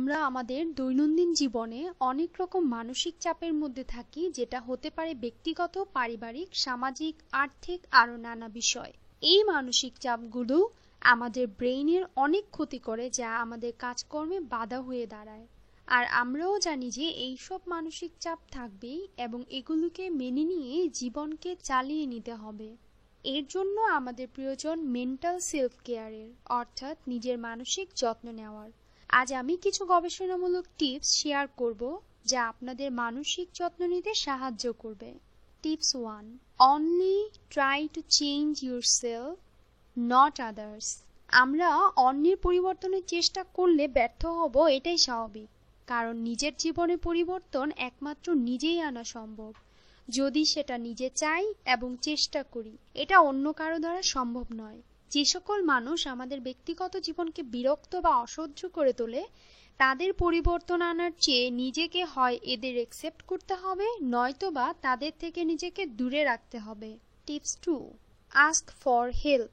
আমরা আমাদের দৈনন্দিন জীবনে অনেক রকম মানসিক চাপের মধ্যে থাকি, যেটা হতে পারে ব্যক্তিগত, পারিবারিক, সামাজিক, আর্থিক আরো নানা বিষয়। এই মানসিক চাপগুলো আমাদের ব্রেইনের অনেক ক্ষতি করে, যা আমাদের কাজকর্মে বাধা হয়ে দাঁড়ায়। আর আমরাও জানি যে এইসব মানসিক চাপ থাকবেই এবং এগুলোকে মেনে নিয়ে জীবনকে চালিয়ে নিতে হবে। এর জন্য আমাদের প্রয়োজন মেন্টাল সেলফ কেয়ারের, অর্থাৎ নিজের মানসিক যত্ন নেওয়ার। আজ আমি কিছু গবেষণামূলক টিপস শেয়ার করব যা আপনাদের মানসিক যত্ন নিতে সাহায্য করবে। Tips 1, only try to change yourself, not others. আমরা অন্যের পরিবর্তনের চেষ্টা করলে ব্যর্থ হব, এটাই স্বাভাবিক। কারণ নিজের জীবনে পরিবর্তন একমাত্র নিজেই আনা সম্ভব, যদি সেটা নিজে চাই এবং চেষ্টা করি। এটা অন্য কারো দ্বারা সম্ভব নয়। যে সকল মানুষ আমাদের ব্যক্তিগত জীবনকে বিরক্ত বা অসহ্য করে তোলে, তাদের পরিবর্তন আনার চেয়ে নিজেকে হয় এদের অ্যাকসেপ্ট করতে হবে, নয়তোবা তাদের থেকে নিজেকে দূরে রাখতে হবে। Tips 2, ask for help.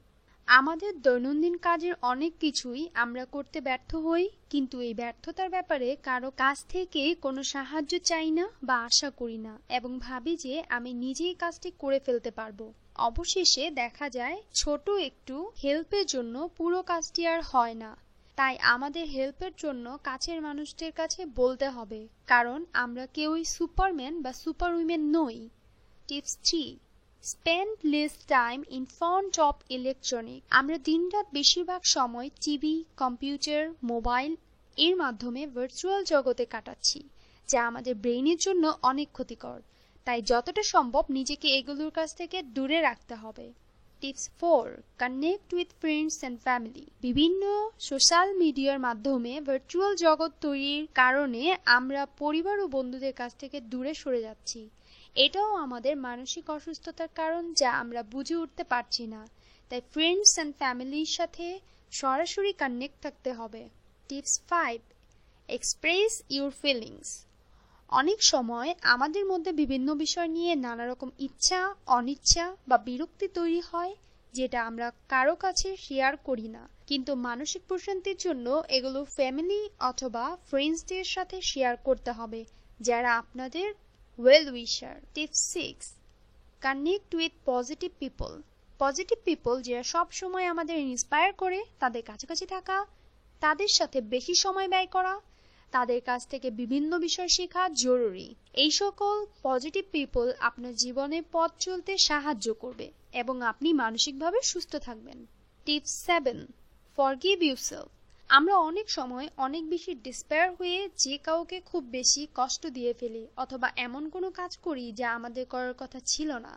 আমাদের দৈনন্দিন কাজের অনেক কিছুই আমরা করতে ব্যর্থ হই, কিন্তু এই ব্যর্থতার ব্যাপারে কারো কাছ থেকে কোনো সাহায্য চাই না বা আশা করি না এবং ভাবি যে আমি নিজেই কাজটি করে ফেলতে পারবো। অবশেষে দেখা যায় ছোট একটু হেল্পের জন্য পুরো কাজটি আর হয় না। তাই আমাদের হেল্পের জন্য কাছের মানুষদের কাছে বলতে হবে, কারণ আমরা কেউই সুপারম্যান বা সুপারউইমেন নই। Tips 3, spend less time in front of electronic. আমরা দিনরাত বেশিরভাগ সময় টিভি, কম্পিউটার, মোবাইল এর মাধ্যমে ভার্চুয়াল জগতে কাটাচ্ছি, যা আমাদের ব্রেইনের জন্য অনেক ক্ষতিকর। তাই যতটা সম্ভব নিজেকে এগুলোর কাছ থেকে দূরে রাখতে হবে। Tips 4, connect with friends and family. বিভিন্ন সোশ্যাল মিডিয়ার মাধ্যমে ভার্চুয়াল জগৎ তৈরির কারণে আমরা পরিবার ও বন্ধুদের কাছ থেকে দূরে সরে যাচ্ছি। এটাও আমাদের মানসিক অসুস্থতার কারণ, যা আমরা বুঝে উঠতে পারছি না। তাই ফ্রেন্ডস অ্যান্ড ফ্যামিলির সাথে সরাসরি কানেক্ট থাকতে হবে। Tips 5, express your feelings. অনেক সময় আমাদের মধ্যে বিভিন্ন বিষয় নিয়ে নানা রকম ইচ্ছা, অনিচ্ছা বা বিরক্তি তৈরি হয়, যেটা আমরা কারো কাছে শেয়ার করি না। কিন্তু মানসিক প্রশান্তির জন্য এগুলো ফ্যামিলি অথবা ফ্রেন্ডসদের সাথে শেয়ার করতে হবে, যারা আপনাদের well উইশার। Tips 6, connect with positive people. Positive people যারা সব সময় আমাদের ইন্সপায়ার করে, তাদের কাছাকাছি থাকা, তাদের সাথে বেশি সময় ব্যয় করা, তাদের কাছ থেকে বিভিন্ন বিষয় শেখা জরুরি। এই সকল পজিটিভ পিপল আপনার জীবনে পথ চলতে সাহায্য করবে এবং আপনি মানসিকভাবে সুস্থ থাকবেন। Tips 7, forgive yourself. আমরা অনেক সময় অনেক বেশি ডিসপেয়ার হয়ে যে কাউকে খুব বেশি কষ্ট দিয়ে ফেলি অথবা এমন কোনো কাজ করি যা আমাদের করার কথা ছিল না।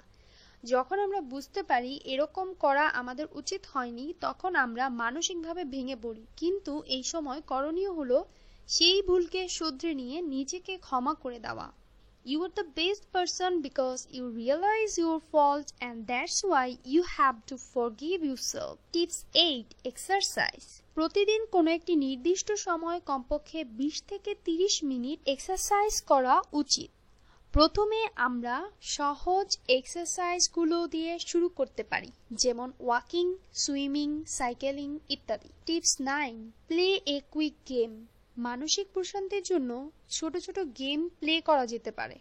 যখন আমরা বুঝতে পারি এরকম করা আমাদের উচিত হয়নি, তখন আমরা মানসিকভাবে ভেঙে পড়ি। কিন্তু এই সময় করণীয় হলো সেই ভুলকে শুধরে নিয়ে নিজেকে ক্ষমা করে দেওয়া। You are the best person because you realize your fault and that's why you have to forgive yourself. Tips 8, exercise. প্রতিদিন কোনো একটি নির্দিষ্ট সময় কমপক্ষে 20 থেকে 30 মিনিট এক্সারসাইজ করা উচিত। প্রথমে আমরা সহজ এক্সারসাইজগুলো দিয়ে শুরু করতে পারি, যেমন ওয়াকিং, সুইমিং, সাইকেলিং ইত্যাদি। Tips 9, play a quick game. মানসিক প্রশান্তির জন্য ছোট ছোট গেম প্লে করা যেতে পারে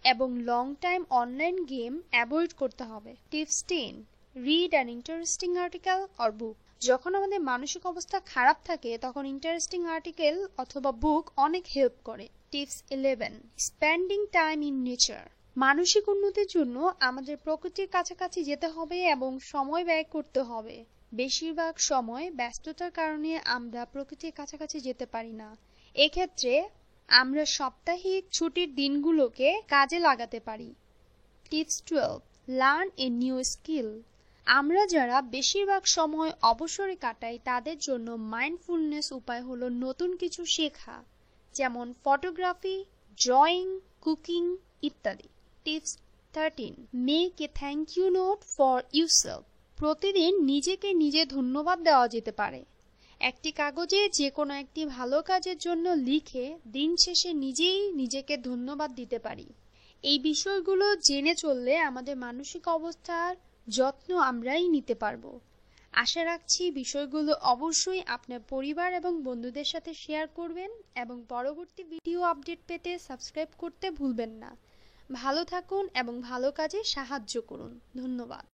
এবং long time online game avoid করতে হবে। Tips 10, read an interesting article or book. যখন আমাদের মানসিক অবস্থা খারাপ থাকে, তখন ইন্টারেস্টিং আর্টিকেল অথবা বুক অনেক হেল্প করে। Tips 11, spending time in nature. মানসিক উন্নতির জন্য আমাদের প্রকৃতির কাছাকাছি যেতে হবে এবং সময় ব্যয় করতে হবে। বেশিরভাগ সময় ব্যস্ততার কারণে আমরা প্রকৃতির কাছাকাছি যেতে পারি না। এক্ষেত্রে আমরা সাপ্তাহিক ছুটির দিনগুলোকে কাজে লাগাতে পারি। Tips 12, learn a new skill. আমরা যারা বেশিরভাগ সময় অবসরে কাটাই, তাদের জন্য মাইন্ডফুলনেস উপায় হলো নতুন কিছু শেখা, যেমন ফটোগ্রাফি, ড্রয়িং, কুকিং ইত্যাদি। Tips 13, make a thank you note for yourself. প্রতিদিন নিজেকে নিজে ধন্যবাদ দেওয়া যেতে পারে। একটি কাগজে যে কোনো একটি ভালো কাজের জন্য লিখে দিন শেষে নিজেই নিজেকে ধন্যবাদ দিতে পারি। এই বিষয়গুলো জেনে চললে আমাদের মানসিক অবস্থার যত্ন আমরাই নিতে পারবো। আশা রাখছি বিষয়গুলো অবশ্যই আপনার পরিবার এবং বন্ধুদের সাথে শেয়ার করবেন এবং পরবর্তী ভিডিও আপডেট পেতে সাবস্ক্রাইব করতে ভুলবেন না। ভালো থাকুন এবং ভালো কাজে সাহায্য করুন। ধন্যবাদ।